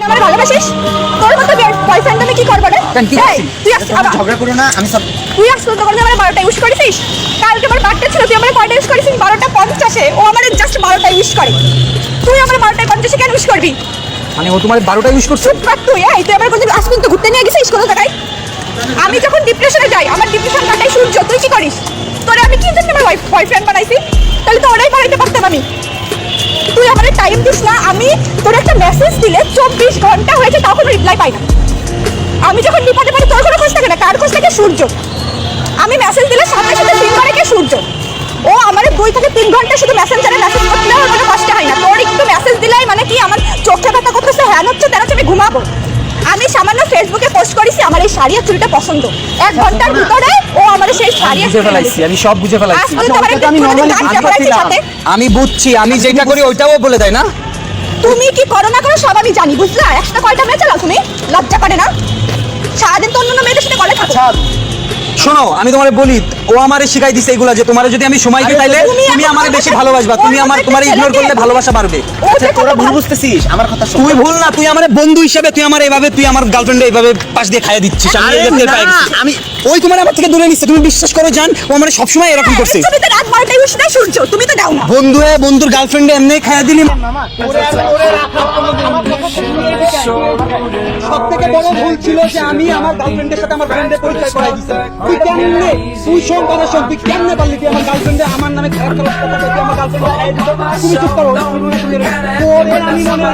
আমার ভালোবাসিস? তোর মতো বয়ফ্রেন্ড আমি কি করব রে? তুই ঝগড়া করো না, আমি সব তুই আসলে তো আমার 12টা ইউজ করেছিস। কালকে আমার বার্থডে ছিল, তুই আমার কয়টা ইউজ করেছিস? 12টা 50-এ। ও আমার জাস্ট 12টা ইউজ করে। তুই আমার 12টা 50-এ কেন ইউজ করবি? মানে ও তোমার 12টা ইউজ করছে? চুপ কর তুই। তুই আমার কোন আজকে তো ঘুরতে নিয়ে গেছিস কোনো জায়গায়? আমি যখন ডিপ্রেশনে যাই, আমার ডিপ্রেশন কাটাই সূর্য। তুই কি করিস? তোরে আমি কি জন্য আমার বয়ফ্রেন্ড বানাইছি? তাহলে তো ওরাই বানাইতে পারতাম আমি। তুই আমার টাইম দিস না। আমি তোর একটা মেসেজ দিলে 24 ঘন্টা হয়েছে তখন রিপ্লাই পাই না। আমি যখন বিপদে পড়ি তোর কোনো খোঁজ থাকে না। কার খোঁজ থাকে? সূর্য। আমি মেসেজ দিলে সাথে সাথে সিন করে কে? সূর্য। ও আমার 2 থেকে 3 ঘন্টা শুধু মেসেঞ্জারে মেসেজ করতে হয়, কোনো কষ্ট হয় না। তোর একটু মেসেজ দিলাই মানে কি আমার চোখে ব্যথা করতেছে, হ্যান হচ্ছে, তেন হচ্ছে, আমি ঘুমাবো। আমি সামান্য ফেসবুকে পোস্ট করেছি আমার এই শাড়ি আর চুলটা পছন্দ। 1 ঘন্টার ভিতরে ও আমার সেই শাড়ি বুঝে ফেলাইছি, আমি সব বুঝে ফেলাইছি। আমি বুঝছি, আমি যেটা করি ওইটাও বলে দেয় না। তুমি কি করো না করো সব আমি জানি, বুঝলা? একটা কয়টা মেয়ে চালাও তুমি? লজ্জা করে না? সারাদিন তো অন্য মেয়েদের সাথে কলে থাকো। শোনো, আমি তোমারে বলি, ও আমারে শিখাই দিছে এগুলা যে তোমারে যদি আমি সময় দিই তাইলে তুমি আমারে বেশি ভালোবাসবা, তুমি তোমার ইগনোর করলে ভালোবাসা বাড়বে। তোরা ভুল বুঝতেছিস, আমার কথা শোন। তুই ভুল না, তুই আমারে বন্ধু হিসেবে তুই আমার এইভাবে, তুই আমার গার্লফ্রেন্ডে এইভাবে পাশ দিয়ে খাইয়ে দিচ্ছিস। আমি ওই তোমার আমার থেকে দূরে নিচ্ছে, তুমি বিশ্বাস করো জান, ও আমারে সবসময় এরকম করছে। তুমি তো রাত 12টায় উঠছ না সূর্য, তুমি তো দাও না। বন্ধু হয়ে বন্ধুর গার্লফ্রেন্ডে এমনি খাইয়ে দিলি। সবথেকে বড় ভুল ছিল যে আমি আমার গার্লফ্রেন্ডের সাথে আমার ফ্রেন্ডের পরিচয় করাই দিছি। তুই কেমনে, তুই শোন কথা শোন, তুই কেমনে পারলি তুই আমার গার্লফ্রেন্ডে আমার নামে খারাপ খারাপ কথা বলে তুই আমার গার্লফ্রেন্ডে খাইয়ে দিছ? তুমি চুপ করো, তোরে আমি মনে